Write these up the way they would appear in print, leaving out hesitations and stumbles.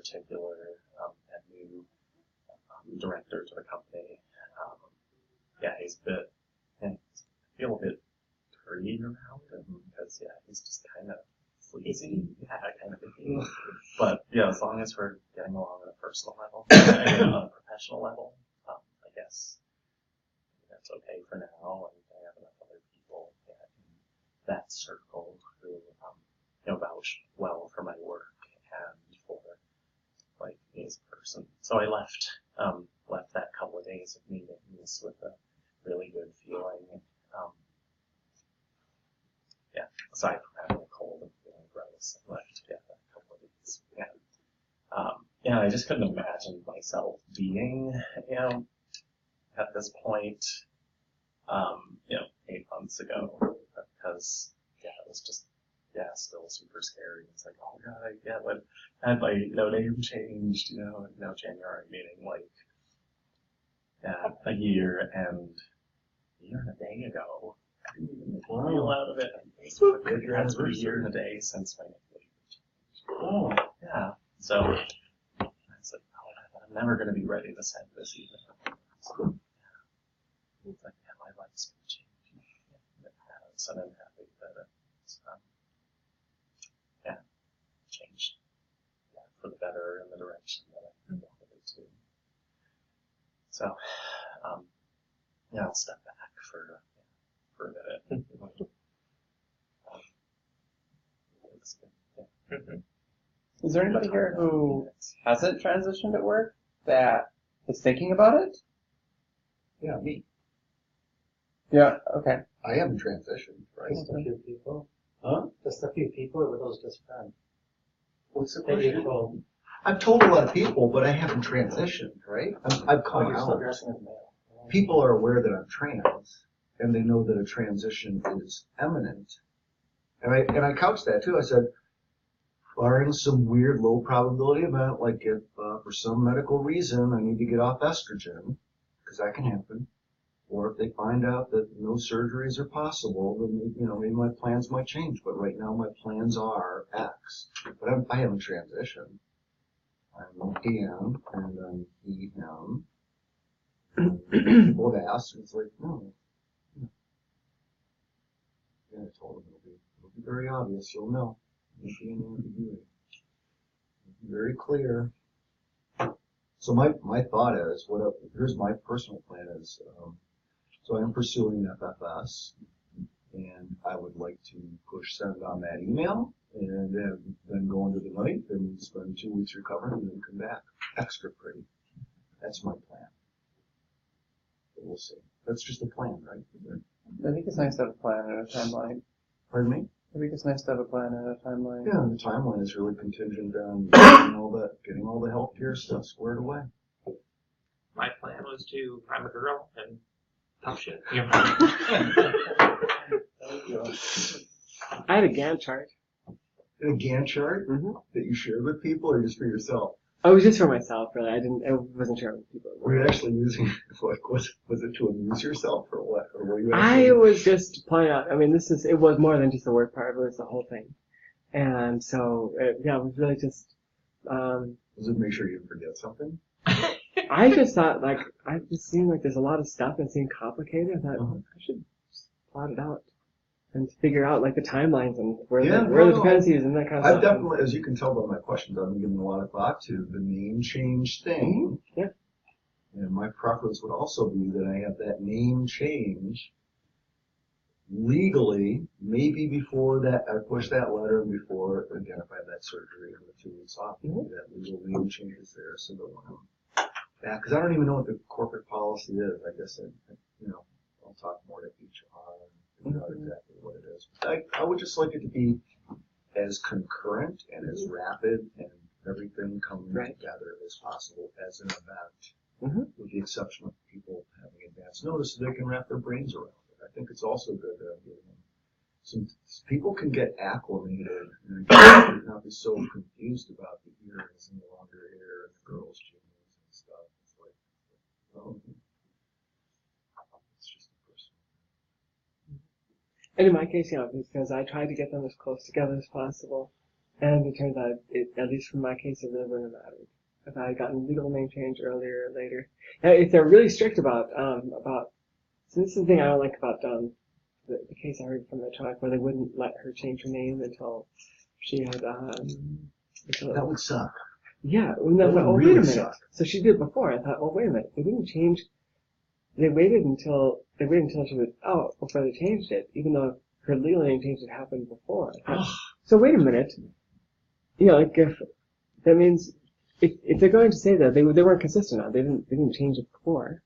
particular, a new director to the company. Yeah, he's a bit, and I feel a bit dirty around him because he's just kind of sleazy, kind of icky. But as long as we're getting along on a personal level, and on a professional level, I guess that's okay for now. And I have enough other people in that circle who, vouch well for my work and for me as a person. So I left that couple of days of meetings with a really good feeling. Aside from having a cold and feeling gross, I left that couple of days. And I just couldn't imagine myself being, at this point, 8 months ago, because it was just still super scary. It's like, oh god, I had my name changed, no January meeting a year and a day ago. I didn't even feel out of it. It's been a year and a day since my name changed. Oh. Yeah. So I was like, I'm never going to be ready to send this either. So, it's like, my life's going to change. It has, and I'm happy that it's changed for the better in the direction that I wanted it to. So, I'll step back for a minute. Is there anybody here who hasn't transitioned at work that is thinking about it? Yeah, me. Yeah, okay. I haven't transitioned, right? Just a few people. Huh? Just a few people, or were those just friends? What's the That you question? told. I've told a lot of people, but I haven't transitioned, right? I've come You're still out. dressing as male. People are aware that I'm trans, and they know that a transition is imminent. And I couched that too. I said, barring some weird low probability event, like if for some medical reason I need to get off estrogen, because that can happen, or if they find out that no surgeries are possible, then maybe my plans might change. But right now my plans are X. But I haven't transitioned. I'm AM and I'm EM. People have asked, and it's like, no. Yeah, I told them it'll be very obvious. You'll know. There'll be an ambiguity. It'll be very clear. So my thought is, here's my personal plan is, so I'm pursuing FFS, and I would like to push send on that email, and then go into the night and spend 2 weeks recovering, and then come back extra pretty. That's my plan. But we'll see. That's just a plan, right? I think it's nice to have a plan and a timeline. Pardon me? I think it's nice to have a plan and a timeline. Yeah, the timeline is really contingent on getting all the healthcare stuff squared away. My plan was to prime a girl and tough shit. I had a Gantt chart. A Gantt chart that you shared with people, or just for yourself? Oh, it was just for myself, really. I wasn't sharing with people. Were you actually using, was it to amuse yourself, or what? Or were you I was just playing out. I mean, it was more than just the work part. It was the whole thing. And so, it was really just, Does it make sure you didn't forget something? I just thought, it just seemed like there's a lot of stuff that seemed complicated. I thought, I should just plot it out and figure out, the timelines and where the dependencies and that kind of stuff. I've definitely, as you can tell by my questions, I've been giving a lot of thought to the name change thing. Yeah. And my preference would also be that I have that name change legally, maybe before that, I push that letter and before, again, if I have that surgery and the 2 weeks off, that legal name change is there, so because I don't even know what the corporate policy is. I guess I'll talk more to HR and figure out exactly what it is. I would just like it to be as concurrent and as rapid and everything coming together as possible as an event, with the exception of people having advance notice so they can wrap their brains around it. I think it's also good to give them some people can get acclimated and not be so confused about the ear is no longer ear and the girl's jeans and stuff. It's like, it's just a personal thing. And in my case, because I tried to get them as close together as possible. And it turns out, at least for my case, it really wouldn't have mattered if I had gotten legal name change earlier or later. Now, if they're really strict about, so this is the thing I don't like about, the case I heard from the trial where they wouldn't let her change her name until she had, That would suck. yeah, well, no, That would oh, wait really a minute. suck. So she did it before. I thought, oh, wait a minute. They didn't change. They waited until she was out before they changed it, even though her legal name change had happened before. I thought, so wait a minute. You know, like if that means if they're going to say that they weren't consistent on it, they didn't change it before,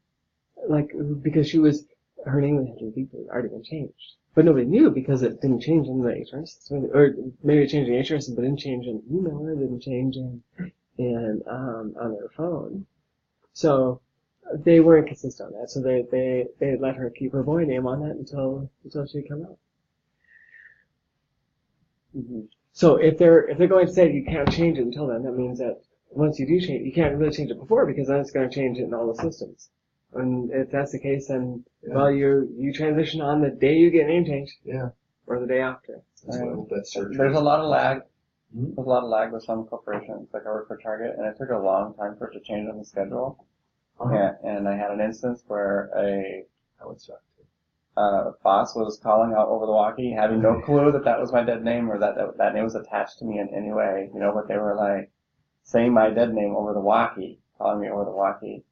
like because her name had legally already been changed, but nobody knew because it didn't change in the HR system, or maybe it changed in the HR system, but didn't change in email, or didn't change in on their phone. So they weren't consistent on that. So they let her keep her boy name on that until she could come out. Mm-hmm. So if they're going to say you can't change it until then, that means that once you do change, you can't really change it before because then it's going to change it in all the systems. And if that's the case, then well, you transition on the day you get name change. Yeah. Or the day after. That's why I hope that surgery. There's a lot of lag. Mhm. There's a lot of lag with some corporations. Like I work for Target, and it took a long time for it to change on the schedule. Yeah, and I had an instance where That would suck too. boss was calling out over the walkie, having no clue that was my dead name or that name was attached to me in any way. You know, but they were like saying my dead name over the walkie, calling me over the walkie.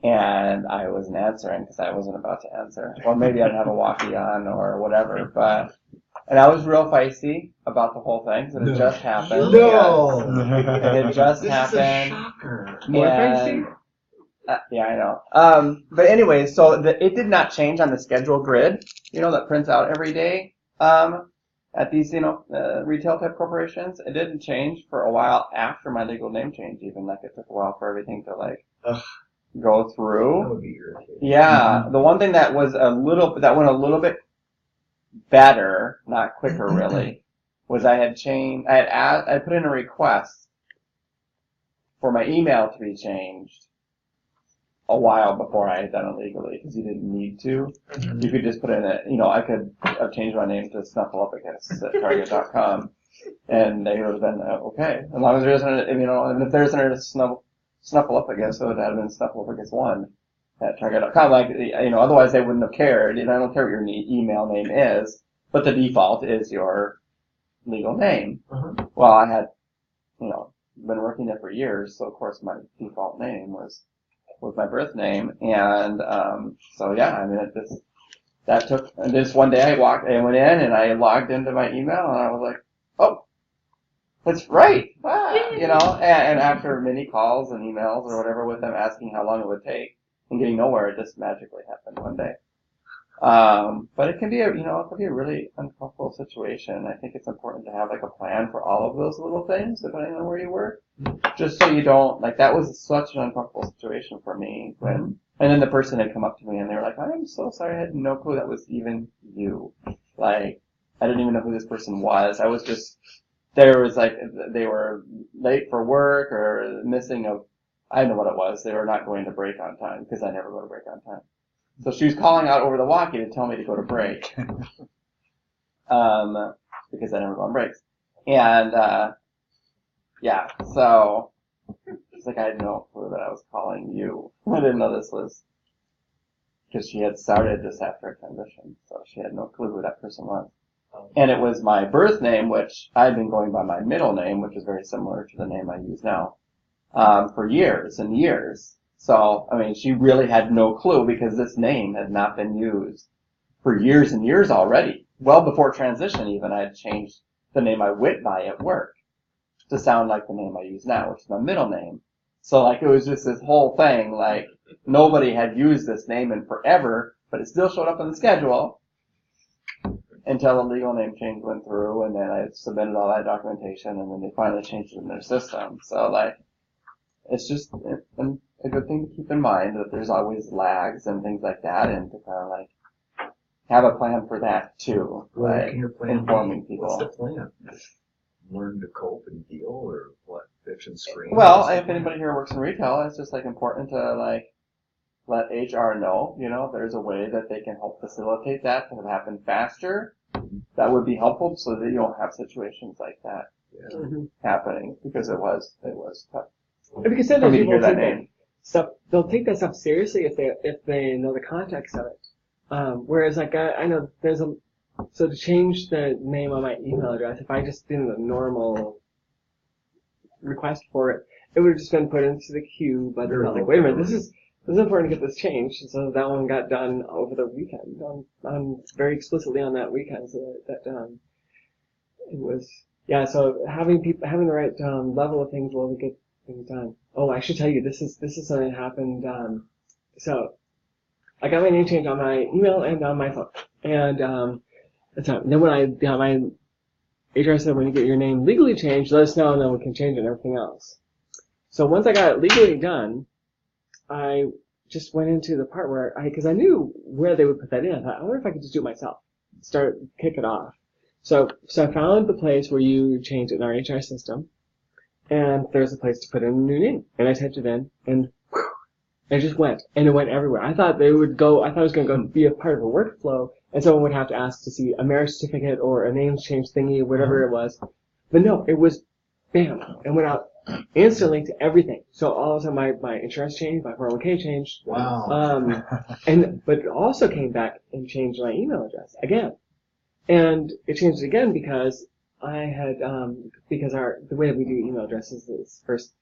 And I wasn't answering because I wasn't about to answer. Or maybe I didn't have a walkie on or whatever, and I was real feisty about the whole thing because it just happened. No! Yeah. It had just This happened. is a shocker. More And- feisty? Yeah, I know. But anyway, so it did not change on the schedule grid, that prints out every day, at these, retail type corporations. It didn't change for a while after my legal name change, even. Like, it took a while for everything to, go That through. would be irritating. Yeah, the one thing that went a little bit better, not quicker really, was I had put in a request for my email to be changed a while before I had done it legally, because you didn't need to. You could just put in I could have changed my name to Snuffleupagus at Target.com, and they would have been okay. As long as there isn't, and if there isn't a Snuffleupagus, it would have been Snuffleupagus1 at Target.com. Like, otherwise they wouldn't have cared. I don't care what your email name is, but the default is your legal name. Uh-huh. Well, I had, been working there for years, so of course my default name was my birth name, and so yeah, I mean, that took this one day I went in and I logged into my email and I was like, oh, that's right, and after many calls and emails or whatever with them asking how long it would take and getting nowhere, it just magically happened one day. But it can be a really uncomfortable situation. I think it's important to have like a plan for all of those little things depending on where you work. Just so you don't, that was such an uncomfortable situation for me and then the person had come up to me and they were like, I'm so sorry, I had no clue that was even you. Like, I didn't even know who this person was. I was just, they were late for work or missing I don't know what it was. They were not going to break on time because I never go to break on time. So she was calling out over the walkie to tell me to go to break. Because I never go on breaks. And, yeah, so she's like, I had no clue that I was calling you. I didn't know this was, because she had started just after a transition, so she had no clue who that person was. And it was my birth name, which I'd been going by my middle name, which is very similar to the name I use now, for years and years. So, I mean, she really had no clue because this name had not been used for years and years already. Well before transition even, I had changed the name I went by at work to sound like the name I use now, which is my middle name. So, it was just this whole thing, nobody had used this name in forever, but it still showed up on the schedule until the legal name change went through, and then I submitted all that documentation, and then they finally changed it in their system. So, it's just a good thing to keep in mind that there's always lags and things like that, and to kind of have a plan for that too. What can your plan informing be? people. What's the plan? Learn to cope and deal, or what? Bitch and scream? Well, if anybody here works in retail, it's just important to let HR know, if there's a way that they can help facilitate that to happen faster. That would be helpful so that you don't have situations like that. Yeah. Mhm. happening because it was tough Because for sometimes me to people hear that take name. they'll take that stuff seriously if they know the context of it. Whereas like I know so to change the name on my email address, if I just did a normal request for it, it would have just been put into the queue. But Very I'm like, low wait a minute, priority. this is important to get this changed. So that one got done over the weekend, on very explicitly on that weekend. So that it was So having the right level of things will get things done. Oh, I should tell you, this is something that happened. So I got my name changed on my email and on my phone, and then when my HR said, when you get your name legally changed, let us know, and then we can change it and everything else. So once I got it legally done, I just went into the part where because I knew where they would put that in. I thought, I wonder if I could just do it myself. Kick it off. So I found the place where you change it in our HR system, and there's a place to put in a new name. And I typed it in, and it just went. And it went everywhere. I thought it was going to go be a part of a workflow, and someone would have to ask to see a marriage certificate or a name change thingy, whatever it was. But no, it was bam, and went out instantly to everything. So all of a sudden my insurance changed, my 401k changed. Wow. But it also came back and changed my email address again. And it changed again because I had, the way that we do email addresses is first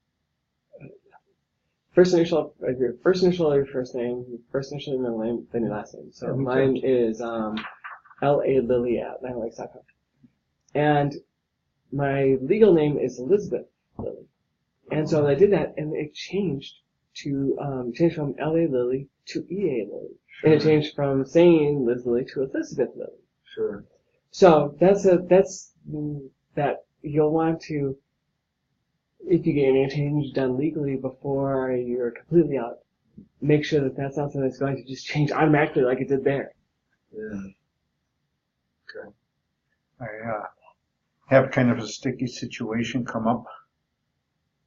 initial of your first initial of your first name, first initial of your middle name, then your last name. So mine is, LALily@9likes.com. And my legal name is Elizabeth Lily. And so I did that, and it changed from L.A. Lily to E.A. Lily. And it changed from saying Liz Lily to Elizabeth Lily. Sure. So that's that you'll want to, if you get your name change done legally before you're completely out, make sure that that's not something that's going to just change automatically like it did there. Yeah. Okay. I have kind of a sticky situation come up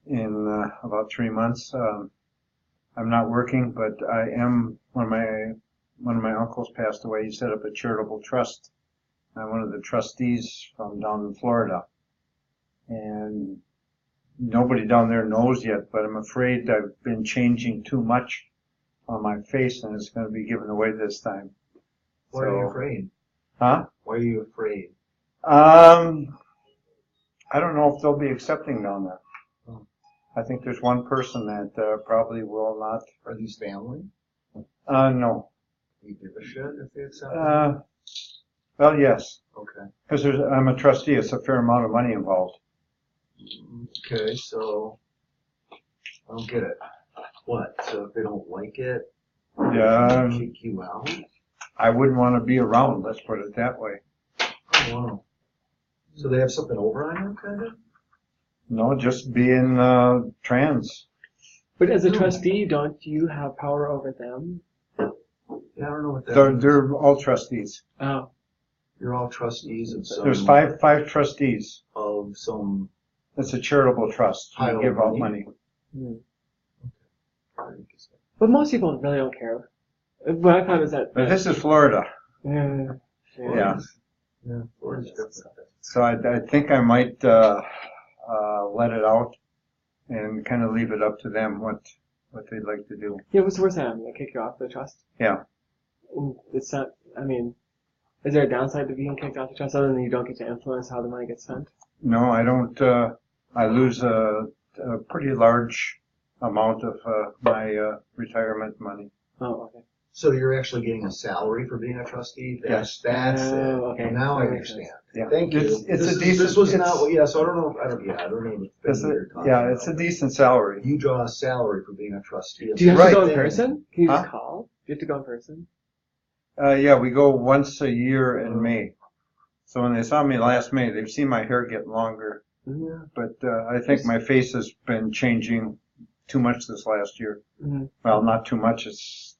in about 3 months. I'm not working, but I am. One of my uncles passed away. He set up a charitable trust. I'm one of the trustees from down in Florida, and nobody down there knows yet. But I'm afraid I've been changing too much on my face, and it's going to be given away this time. Why are you afraid? Huh? Why are you afraid? I don't know if they'll be accepting down there. I think there's one person that probably will not. Are these family? No. You give a shit if they accept? Well, yes, Okay. because I'm a trustee. It's a fair amount of money involved. Okay, so I don't get it. What? So if they don't like it, Yeah, they kick you out? I wouldn't want to be around. Let's put it that way. Oh, wow. So they have something over on you, kind of? No, just being trans. But as a trustee, don't you have power over them? Yeah, I don't know what that They're, means. they're all trustees. Oh. You're all trustees of some. There's five trustees. Of some. It's a charitable trust. High You give out money. money. But most people really don't care. What I found is that. But this is Florida. Yeah. Yeah. Yeah, Florida's different. So I think I might let it out and kind of leave it up to them what they'd like to do. Yeah, what's the worst time? They kick you off the trust? Yeah. It's not, is there a downside to being kicked off the trust other than you don't get to influence how the money gets spent? No, I don't. I lose a pretty large amount of my retirement money. Oh, okay. So you're actually getting a salary for being a trustee? Yes. That's it. Okay. Now I That makes understand. Yeah. Thank you. It's This a decent. This was it's- not, yeah, so I don't know, I don't know. the It's thing a, you're talking yeah, about. it's a decent salary. You draw a salary for being a trustee. Do you have Right. to go in person? Can you just Huh? call? Do you have to go in person? Yeah, we go once a year in May. So when they saw me last May, they've seen my hair get longer. Yeah. But I think my face has been changing too much this last year. Mm-hmm. Well, not too much. It's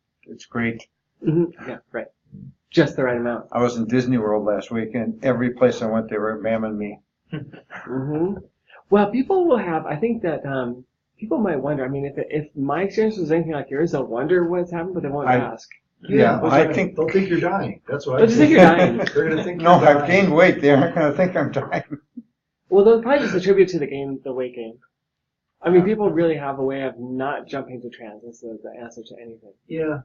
great. Mm-hmm. Yeah, right. Just the right amount. I was in Disney World last week, and every place I went, they were mamming me. Mm-hmm. Well, people will have, I think that, people might wonder, if my experience was anything like yours, they'll wonder what's happened, but they won't ask. Yeah, What's I that? think. They'll think you're dying. That's what They'll just think you're dying. They're gonna think No, you're dying. I've gained weight. They aren't going to think I'm dying. Well, they'll probably just attribute to the weight gain. I mean, people really have a way of not jumping to trans. This is the answer to anything. Yeah.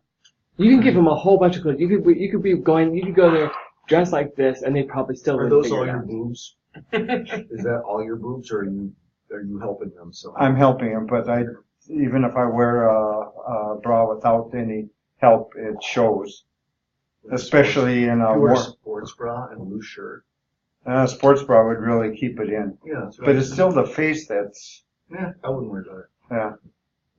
You can give them a whole bunch of clothes. You could go there dressed like this, and they probably still Are wouldn't those figure all it your out. boobs? Is that all your boobs, or are you helping them? So I'm helping him, but even if I wear a bra without any help, it shows. Especially in if a you wear a war, sports bra and a loose shirt. sports bra would really keep it in. Yeah, that's But it's still the face that's, Yeah, I wouldn't worry about it. yeah.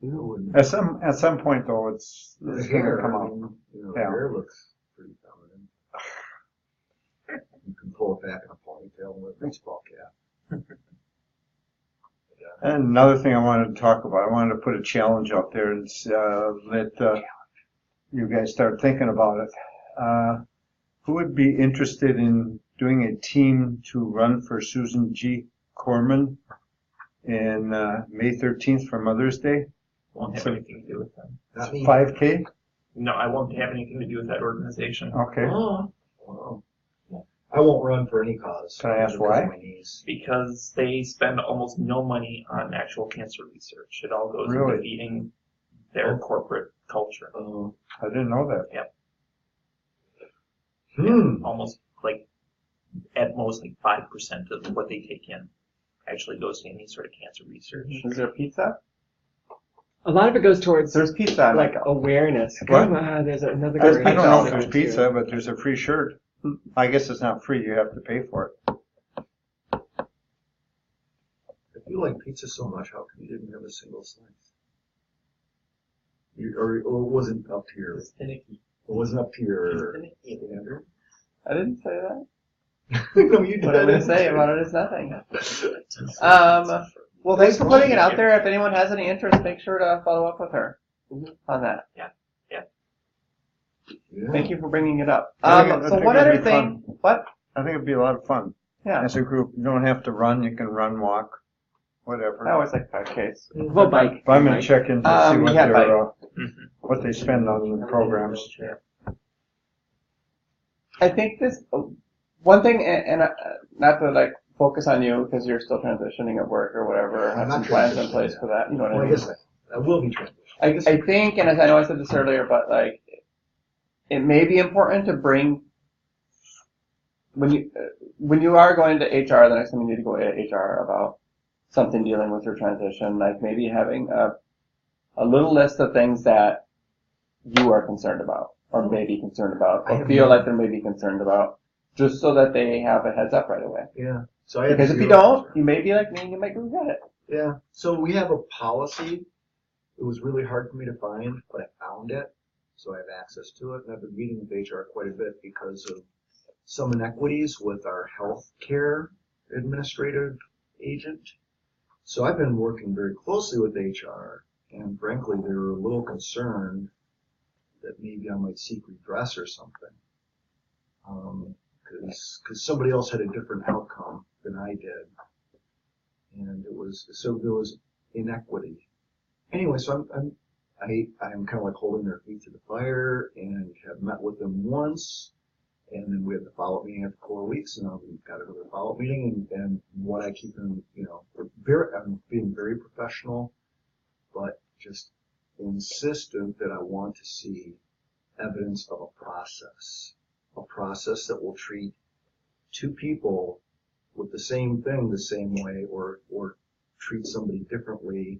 I wouldn't. At some point though, it's The gonna hair, come I out. mean, the Yeah. hair looks pretty feminine. You can pull it back in a ponytail with a baseball cap. And another thing I wanted to talk about, I wanted to put a challenge out there and let you guys start thinking about it. Who would be interested in doing a team to run for Susan G. Corman in May 13th for Mother's Day? Won't have anything to do with them. Not me. 5K? No, I won't have anything to do with that organization. Okay. Oh, wow. I won't run for any cause. Can I ask because of why? my knees. Because they spend almost no money on actual cancer research. It all goes Really? into feeding their corporate culture. I didn't know that. Almost at most 5% of what they take in actually goes to any sort of cancer research. Is there pizza? A lot of it goes towards There's pizza. like awareness. What? Come on, there's another. I don't great know if example there's too. pizza, but there's a free shirt. I guess it's not free, you have to pay for it. If you like pizza so much, how come you didn't have a single slice? Or it wasn't up to your. It wasn't up to your. Standard? I didn't say that. No, you did. What I'm going to say about it is nothing. Well, thanks for putting it out there. If anyone has any interest, make sure to follow up with her on that. Yeah. Thank you for bringing it up. I think So one it'd other be thing. fun. What? I think it'd be a lot of fun. Yeah. As a group, you don't have to run, you can run, walk, whatever. I always like 5Ks. Well, bike. But I'm gonna check in to see what yeah, what they spend on the programs. I think this one thing, and not to like focus on you because you're still transitioning at work or whatever, have I'm some not plans in transitioning place yet. for that. You know what Well, I I mean? guess I will be transitioning. I think, and as I know I said this earlier, but like, it may be important to bring when you are going to HR the next time you need to go to HR about something dealing with your transition, like maybe having a little list of things that you are concerned about, or may be concerned about, or feel like they may be concerned about, just so that they have a heads up right away. Yeah. So I have Because if you zero don't, concern. you may be like me and you might regret it. Yeah. So we have a policy. It was really hard for me to find, but I found it. So I have access to it. And I've been meeting with HR quite a bit because of some inequities with our health care administrative agent. So I've been working very closely with HR, and frankly, they were a little concerned that maybe I might seek redress or something. Because somebody else had a different outcome than I did. And so there was inequity. Anyway, so I'm kind of like holding their feet to the fire and have met with them once. And then we had the follow-up meeting after 4 weeks, and now we've got another follow-up meeting, and what I keep them, I'm being very professional, but just insistent that I want to see evidence of a process that will treat two people with the same thing the same way, or treat somebody differently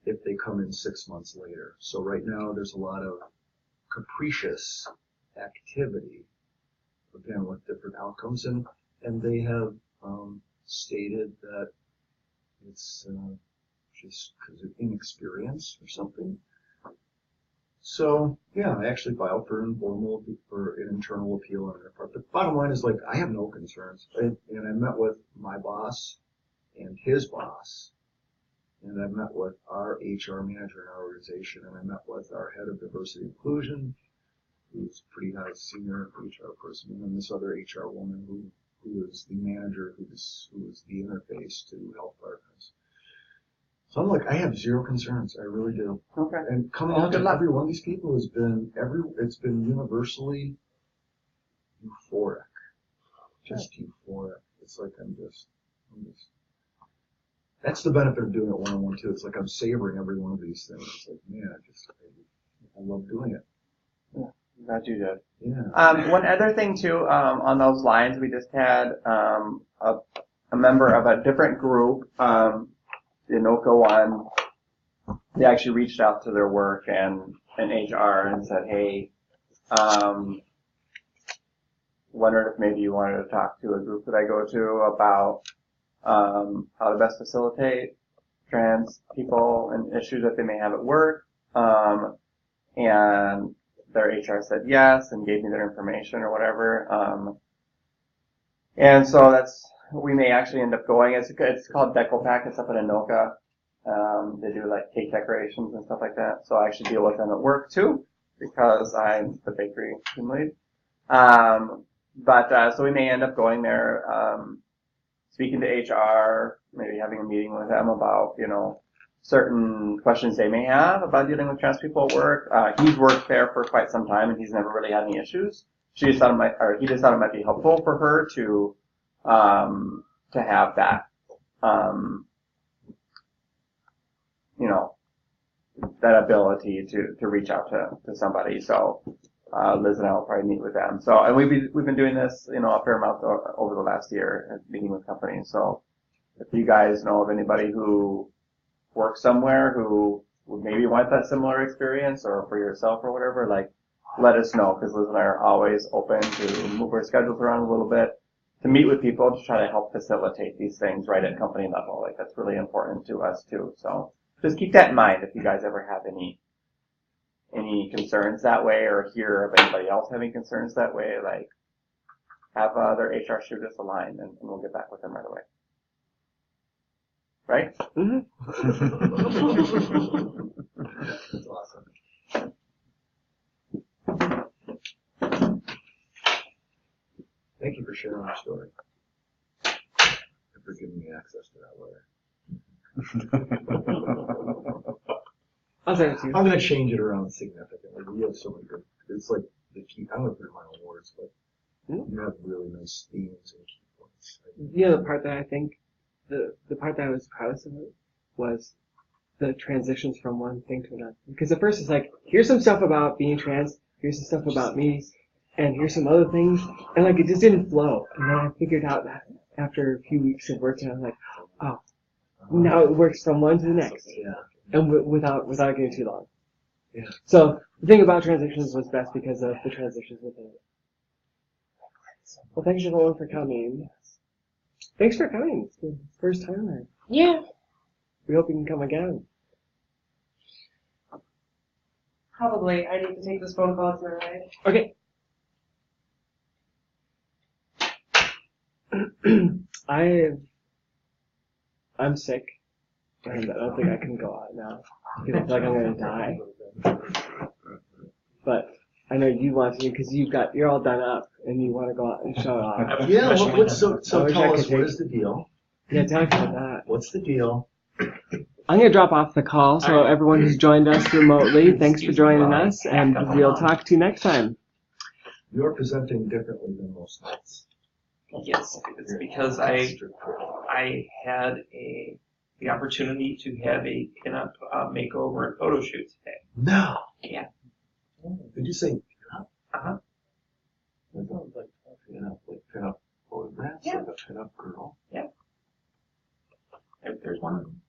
if they come in 6 months later. So right now there's a lot of capricious activity, again, with different outcomes, and they have stated that it's just because of inexperience or something. So yeah, I actually filed for an internal appeal on their part. The bottom line is, like, I have no concerns, and I met with my boss and his boss, and I met with our HR manager in our organization, and I met with our head of diversity and inclusion, who's a pretty high senior HR person, and then this other HR woman who is the manager, who is the interface to health partners. So I'm like, I have zero concerns. I really do. Okay. And coming out to every one of these people it's been universally euphoric. Just euphoric. It's like I'm just That's the benefit of doing it one-on-one too. It's like I'm savoring every one of these things. It's like, man, I love doing it. Glad you did. Yeah. One other thing too, on those lines, we just had a member of a different group, the Anoka one. They actually reached out to their work and HR and said, hey, wondered if maybe you wanted to talk to a group that I go to about how to best facilitate trans people and issues that they may have at work. And their HR said yes and gave me their information or whatever. And so we may actually end up going. It's called DecoPack. It's up in Anoka. They do like cake decorations and stuff like that. So I actually deal with them at work too because I'm the bakery team lead. So we may end up going there, speaking to HR, maybe having a meeting with them about, certain questions they may have about dealing with trans people at work. He's worked there for quite some time and he's never really had any issues. He just thought it might be helpful for her to have that, that ability to reach out to somebody. So, Liz and I will probably meet with them. So, and we've been doing this, a fair amount over the last year, meeting with companies. So, if you guys know of anybody who works somewhere who would maybe want that similar experience, or for yourself or whatever, let us know, because Liz and I are always open to move our schedules around a little bit to meet with people to try to help facilitate these things right at company level. That's really important to us too. So just keep that in mind if you guys ever have any concerns that way, or hear of anybody else having concerns that way, have their HR shoot us a line and we'll get back with them right away. Right? Mm-hmm. That's awesome. Thank you for sharing your story. And for giving me access to that letter. I'll send it to you. I'm going to change it around significantly. You have so many good, it's like the key, I'm going to put in my own words, but you have really nice themes and key points. The part that I think, the part that I was proudest of was the transitions from one thing to another. Because at first it's like, here's some stuff about being trans, here's some stuff about me, and here's some other things, and it just didn't flow. And then I figured out that after a few weeks of working, I was like, oh, now it works from one to the next. Yeah. And without getting too long. Yeah. So the thing about transitions was best because of the transitions within it. Well, thanks everyone for coming. Thanks for coming. It's the first time there. Yeah. We hope you can come again. Probably. I need to take this phone call. It's my ride. Okay. I'm sick. And I don't think I can go out now. Because I feel like I'm gonna die. But I know you want to because you're all done up and you want to go out and show off. Yeah, so I wish I tell could us, what take- is the deal? Yeah, tell me about that. What's the deal? I'm gonna drop off the call, so everyone who's joined us remotely, thanks for joining us, and we'll talk to you next time. You're presenting differently than most nights. Yes, it's because I had the opportunity to have a pinup makeover and photo shoot today. No. Yeah. Did you say pinup? Uh-huh. That sounds like pinup photographs, Yeah. like a pinup girl. There's one.